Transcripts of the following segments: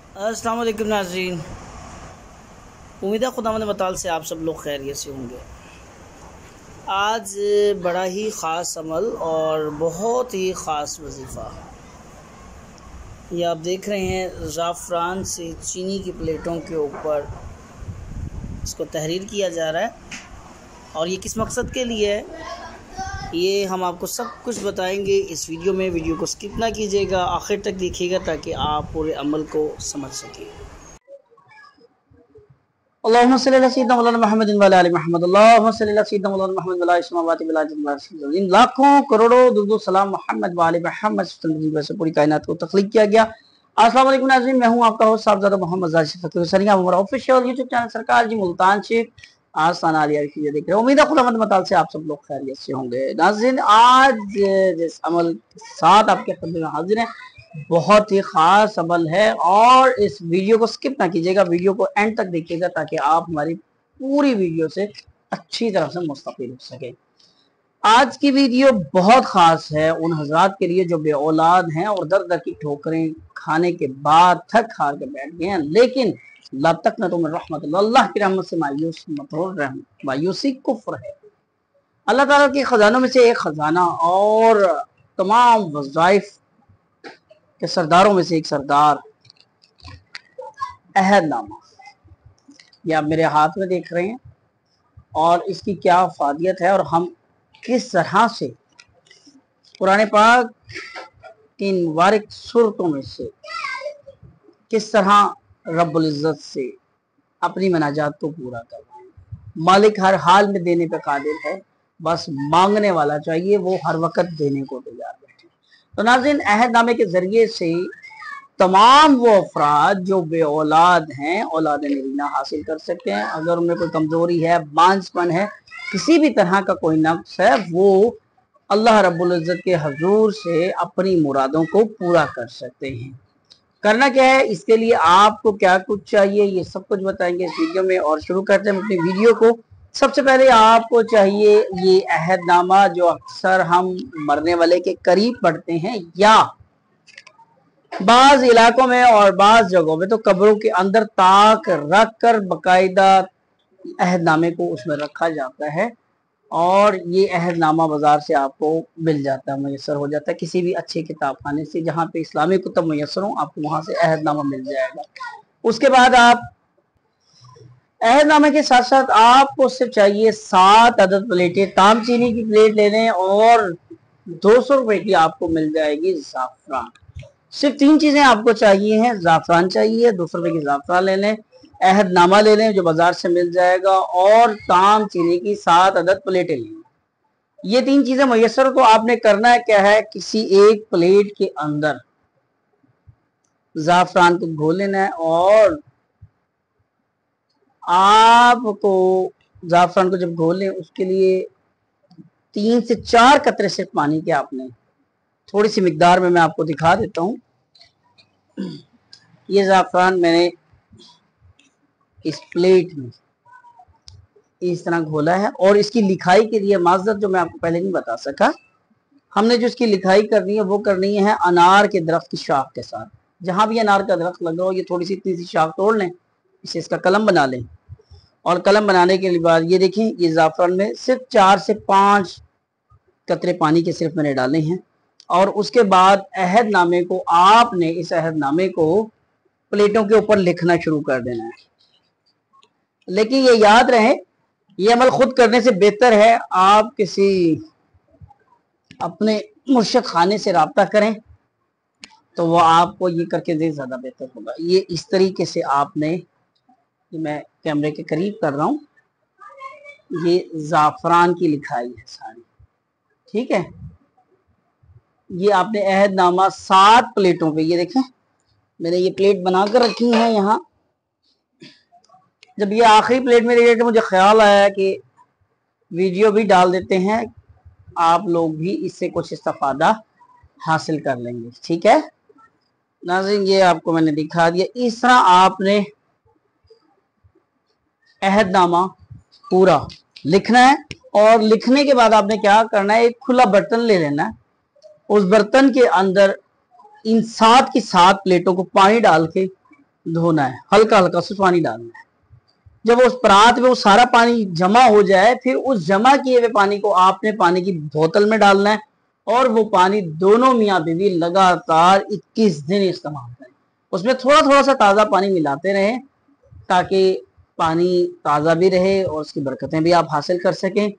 अस्सलाम वालेकुम नाज़रीन, उम्मीद है खुदावंद मताल से आप सब लोग खैरियत से होंगे। आज बड़ा ही ख़ास अमल और बहुत ही ख़ास वजीफ़ा, ये आप देख रहे हैं ज़ाफ़रान से चीनी की प्लेटों के ऊपर इसको तहरीर किया जा रहा है। और ये किस मकसद के लिए है ये हम आपको सब कुछ बताएंगे इस वीडियो में। वीडियो को स्किप ना कीजिएगा, आखिर तक देखिएगा ताकि आप पूरे अमल को समझ सकें। अल्लाहुम्मा सल्ली अला सय्यिदिना मौलाना मुहम्मद व अला आलि मुहम्मद, अल्लाहुम्मा सल्ली अला सय्यिदिना मौलाना मुहम्मद व अला समावाति व अला लाखों करोड़ों दुरूद सलाम मोहम्मद व आलि मुहम्मद से पूरी कायनात को तख्लीक किया गया। अस्सलाम वालेकुम नाज़रीन, मैं हूं आपका होस्ट साहबजादा मोहम्मद जाहिद फ़कीर हुसैनी, हमारा ऑफिशियल यूट्यूब चैनल सरकार जी मुल्तान शेख आसान आलिया देख रहे हैं। उम्मीद है खुदावंद मताल से आप सब लोग खैरियत से होंगे। नाज़रीन, आज जिस अमल के साथ आपके खिदमत में हाजिर हैं बहुत ही खास अमल है और इस वीडियो को स्किप ना कीजिएगा, वीडियो को एंड तक देखिएगा ताकि आप हमारी पूरी वीडियो से अच्छी तरह से मुस्तफ़ीद हो सके। आज की वीडियो बहुत खास है उन हजरात के लिए जो बे औलाद हैं और दर दर की ठोकरें खाने के बाद थक हार के बैठ गए हैं, लेकिन ला तक़नतु मिन रहमतिल्लाह, अल्लाह की रहमत से मायूस मत हो। मायूसी कुफ्र है। अल्लाह ताला के खजानों में से एक खजाना और तमाम वज़ाइफ के सरदारों में से एक सरदार अहदनामा, ये आप मेरे हाथ में देख रहे हैं और इसकी क्या फादियत है और हम किस तरह से कुरान पाक की मुबारक सूरतों में से किस तरह रब्बुल इज़्ज़त से अपनी मनाजात को पूरा करवाएं। मालिक हर हाल में देने पे कादिर है, बस मांगने वाला चाहिए, वो हर वक्त देने को तैयार बैठे। तो नाज़रीन, अहदनामे के जरिए से तमाम वो अफराद जो बे औलाद हैं औलाद नरीना हासिल कर सकते हैं। अगर उनमें कोई कमजोरी है, बांझपन है, किसी भी तरह का कोई नक्स है, वो अल्लाह रब्बुल इज़्ज़त के हजूर से अपनी मुरादों को पूरा कर सकते हैं। करना क्या है, इसके लिए आपको क्या कुछ चाहिए ये सब कुछ बताएंगे इस वीडियो में। और शुरू करते हैं अपनी वीडियो को। सबसे पहले आपको चाहिए ये अहदनामा जो अक्सर हम मरने वाले के करीब पढ़ते हैं या बाज इलाकों में और बाज जगहों में तो कब्रों के अंदर ताक रख कर बाकायदा अहदनामे को उसमें रखा जाता है और ये अहदनामा बाजार से आपको मिल जाता है, मैसर हो जाता है। किसी भी अच्छे किताब खाने से जहाँ पे इस्लामी कुतुब मैसर हो, आपको वहां से अहदनामा मिल जाएगा। उसके बाद आप अहदनामे के साथ साथ आपको सिर्फ चाहिए 7 अदद प्लेटें, ताम चीनी की प्लेट ले लें और 200 रुपए की आपको मिल जाएगी ज़ाफ़रान। सिर्फ 3 चीजें आपको चाहिए हैं, ज़ाफ़रान चाहिए, 200 रुपए की ज़ाफ़रान ले लें, अहदनामा ले लें जो बाजार से मिल जाएगा और ताम चीनी की 7 अदद प्लेटें लें। ये 3 चीजें मैसर को आपने करना है क्या है, किसी एक प्लेट के अंदर ज़ाफ़रान को घोल लेना है और आपको ज़ाफ़रान को जब घोल लें उसके लिए 3 से 4 कतरे सिर्फ पानी के आपने थोड़ी सी मिकदार में मैं आपको दिखा देता हूँ। ये ज़ाफ़रान मैंने इस प्लेट में इस तरह घोला है और इसकी लिखाई के लिए माज़रत जो मैं आपको पहले नहीं बता सका, हमने जो इसकी लिखाई करनी है वो करनी है अनार के दरख्त की शाख के साथ। जहां भी अनार का दरख्त लगा हो, ये थोड़ी सी इतनी सी शाख तोड़ लें, इसे इसका कलम बना लें और कलम बनाने के बाद ये देखें, ये ज़ाफ़रान में सिर्फ 4 से 5 कतरे पानी के सिर्फ मैंने डाले हैं। और उसके बाद अहदनामे को आपने इस अहदनामे को प्लेटों के ऊपर लिखना शुरू कर देना है। लेकिन ये याद रहे, ये अमल खुद करने से बेहतर है आप किसी अपने मुर्शिद खाने से राब्ता करें तो वो आपको ये करके दे, ज्यादा बेहतर होगा। ये इस तरीके से आपने, मैं कैमरे के करीब कर रहा हूँ, ये ज़ाफ़रान की लिखाई है सारी, ठीक है। ये आपने अहदनामा 7 प्लेटों पे, ये देखें मैंने ये प्लेट बनाकर रखी है यहाँ। जब ये आखिरी प्लेट में रखी मुझे ख्याल आया कि वीडियो भी डाल देते हैं, आप लोग भी इससे कुछ इस्तेफादा हासिल कर लेंगे, ठीक है नाज़रीन। ये आपको मैंने दिखा दिया। इस तरह आपने अहदनामा पूरा लिखना है और लिखने के बाद आपने क्या करना है, एक खुला बर्तन ले लेना है, उस बर्तन के अंदर इन 7 की 7 प्लेटों को पानी डाल के धोना है, हल्का हल्का से पानी डालना है। जब उस परात में वो सारा पानी जमा हो जाए, फिर उस जमा किए हुए पानी को आपने पानी की बोतल में डालना है और वो पानी दोनों मियाँ बीवी लगातार 21 दिन इस्तेमाल करें। उसमें थोड़ा थोड़ा सा ताज़ा पानी मिलाते रहें ताकि पानी ताज़ा भी रहे और उसकी बरकतें भी आप हासिल कर सकें।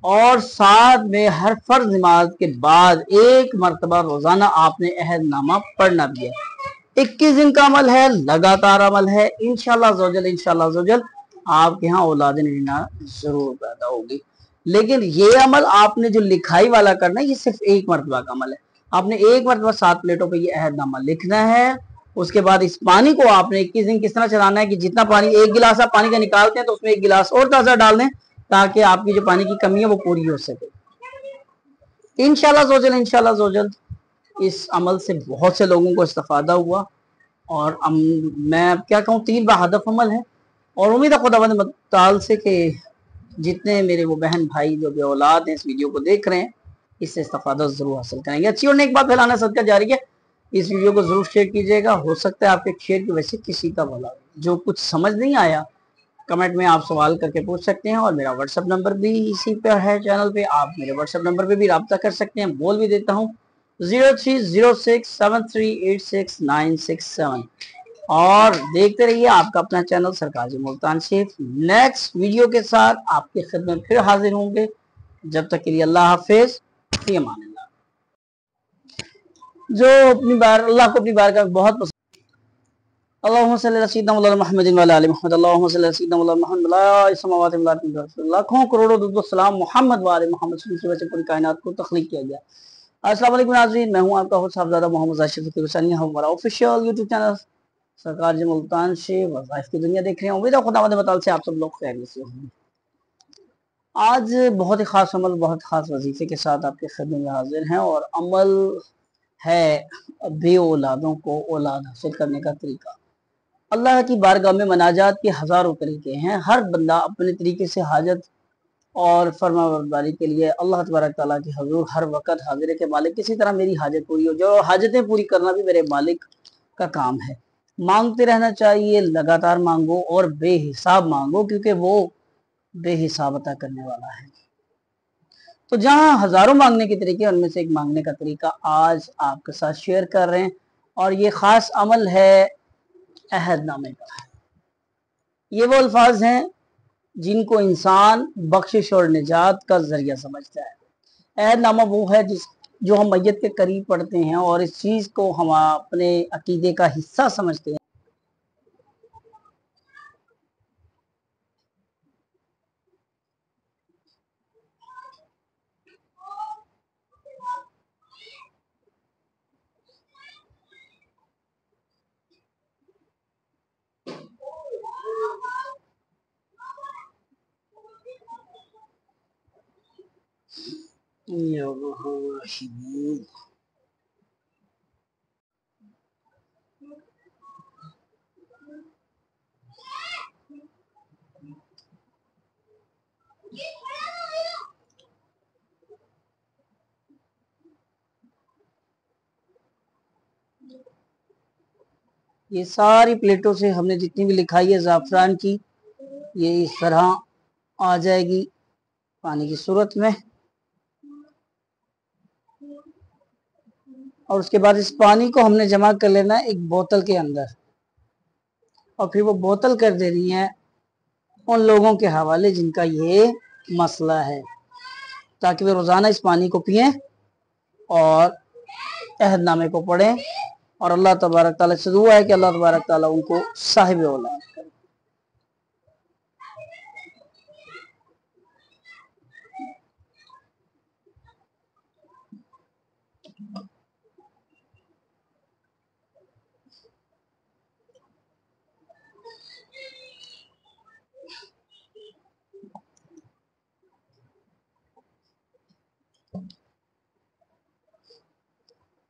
और साथ में हर फर्ज नमाज के बाद एक मरतबा रोजाना आपने अहदनामा पढ़ना भी है। 21 दिन का अमल है, लगातार अमल है। इंशाल्लाह ज़ोजल आपके यहाँ औलाद नगीना जरूर पैदा होगी। लेकिन ये अमल आपने जो लिखाई वाला करना है, ये सिर्फ एक मरतबा का अमल है। आपने एक मरतबा 7 प्लेटों पे ये अहदनामा लिखना है। उसके बाद इस पानी को आपने 21 दिन किस तरह चलाना है कि जितना पानी, 1 गिलास आप पानी का निकालते हैं तो उसमें 1 गिलास और ताज़ा डाल दें ताकि आपकी जो पानी की कमी है वो पूरी हो सके। इंशाल्लाह ज़ोजल इस अमल से बहुत से लोगों को इस्तेफादा हुआ और मैं क्या कहूँ, 3 बहदफ अमल है और उम्मीद है खुदावंद मताल से कि जितने मेरे वो बहन भाई जो भी औलाद हैं इस वीडियो को देख रहे हैं इससे इस्तेफादा जरूर हासिल करेंगे। अच्छी और नेक बात फैलाना सदका जारी है। इस वीडियो को जरूर शेयर कीजिएगा। हो सकता है आपके शेयर की वजह से किसी का भला हो। जो कुछ समझ नहीं आया कमेंट में आप सवाल करके पूछ सकते हैं और मेरा व्हाट्सएप नंबर भी इसी पर है चैनल पे। आप मेरे व्हाट्सएप नंबर पे भी राब्ता कर सकते हैं। बोल भी देता हूँ 030673869667 और देखते रहिए आपका अपना चैनल सरकार मुल्तान शेख। नेक्स्ट वीडियो के साथ आपकी खिदमत फिर हाजिर होंगे। जब तक के लिए अल्लाह हाफिज, फी अमान अल्लाह। जो अपनी बार अल्लाह को अपनी बार का बहुत पसंद, अल्लाहुम्मा सल्ली अला सय्यिदिना मौलाना मुहम्मदिन व अला आलि मुहम्मद, अल्लाहुम्मा सल्ली अला सय्यिदिना मौलाना मुहम्मद व अला आलि समावाति वल अर्दि, लाखों करोड़ों दुरूद सलाम मोहम्मद व आले मोहम्मद से वजह पूरी कायनात को तख्लीक किया गया। अस्सलाम वालेकुम नाज़रीन, मैं हूं आपका होस्ट साहबजादा मोहम्मद जाशिर फ़कीर हुसैनी। हमारा ऑफिशियल यूट्यूब चैनल सरकार जी मुल्तान से वज़ाइफ की दुनिया देख रहे हैं। उम्मीद है खुदावंद मताल से आप सब लोग खैरियत से होंगे। आज बहुत ही खास अमल, बहुत खास वजीफे के साथ आपके खिदमत में हाजिर हैं और अमल है बे औलादों को औलाद हासिल करने का तरीका। अल्लाह की बारगाह में मनाजात के हज़ारों तरीके हैं। हर बंदा अपने तरीके से हाजत और फरमाबरदारी के लिए अल्लाह तबारक तआला के हजूर हर वक्त हाजिर है कि मालिक किसी तरह मेरी हाजत पूरी हो। जो हाजतें पूरी करना भी मेरे मालिक का काम है। मांगते रहना चाहिए, लगातार मांगो और बेहिसाब मांगो क्योंकि वो बेहिसाब अता करने वाला है। तो जहाँ हजारों मांगने के तरीके, उनमें से एक मांगने का तरीका आज आपके साथ शेयर कर रहे हैं और ये खास अमल है अहदनामे का। ये वो अल्फाज हैं जिनको इंसान बख्शिश और निजात का जरिया समझता है। अहदनामा वो है जो हम मैयत के करीब पढ़ते हैं और इस चीज को हम अपने अकीदे का हिस्सा समझते हैं। ये सारी प्लेटों से हमने जितनी भी लिखाई है ज़ाफ़रान की, ये इस तरह आ जाएगी पानी की सूरत में और उसके बाद इस पानी को हमने जमा कर लेना है एक बोतल के अंदर और फिर वो बोतल कर देनी है उन लोगों के हवाले जिनका ये मसला है ताकि वे रोज़ाना इस पानी को पिएं और अहदनामे को पढ़ें और अल्लाह तबारक ताला से दुआ है कि अल्लाह तबारक ताला उनको साहिब औलाद करे।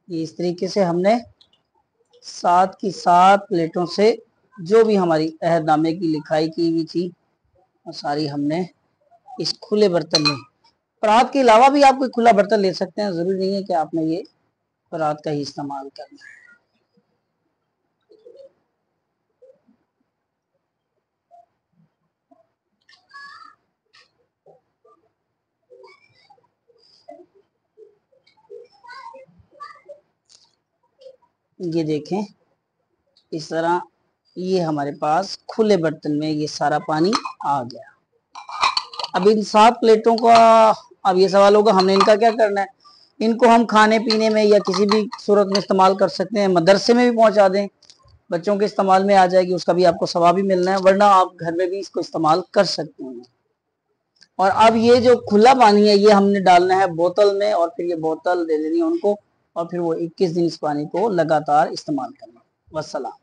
ये इस तरीके से हमने 7 की 7 प्लेटों से जो भी हमारी अहदनामे की लिखाई की हुई थी वो सारी हमने इस खुले बर्तन में, परात के अलावा भी आप कोई खुला बर्तन ले सकते हैं, जरूरी नहीं है कि आपने ये परात का ही इस्तेमाल करना है। یہ دیکھیں اس طرح یہ ہمارے پاس کھلے برتن میں یہ سارا پانی آ گیا۔ اب ان 7 پلیٹوں کا اب یہ سوال ہوگا ہم نے ان کا کیا کرنا ہے؟ ان کو ہم کھانے پینے میں یا کسی بھی صورت میں استعمال کر سکتے ہیں، مدرسے میں بھی پہنچا دیں، بچوں کے استعمال میں آ جائے گی، اس کا بھی آپ کو ثواب بھی ملنا ہے، ورنہ آپ گھر میں بھی اس کو استعمال کر سکتے ہیں۔ اور اب یہ جو کھلا پانی ہے یہ ہم نے ڈالنا ہے بوتل میں، اور پھر یہ بوتل دے دینی ہے ان کو، اور پھر وہ 21 دن اس پانی کو لگاتار استعمال کرنا۔ والسلام۔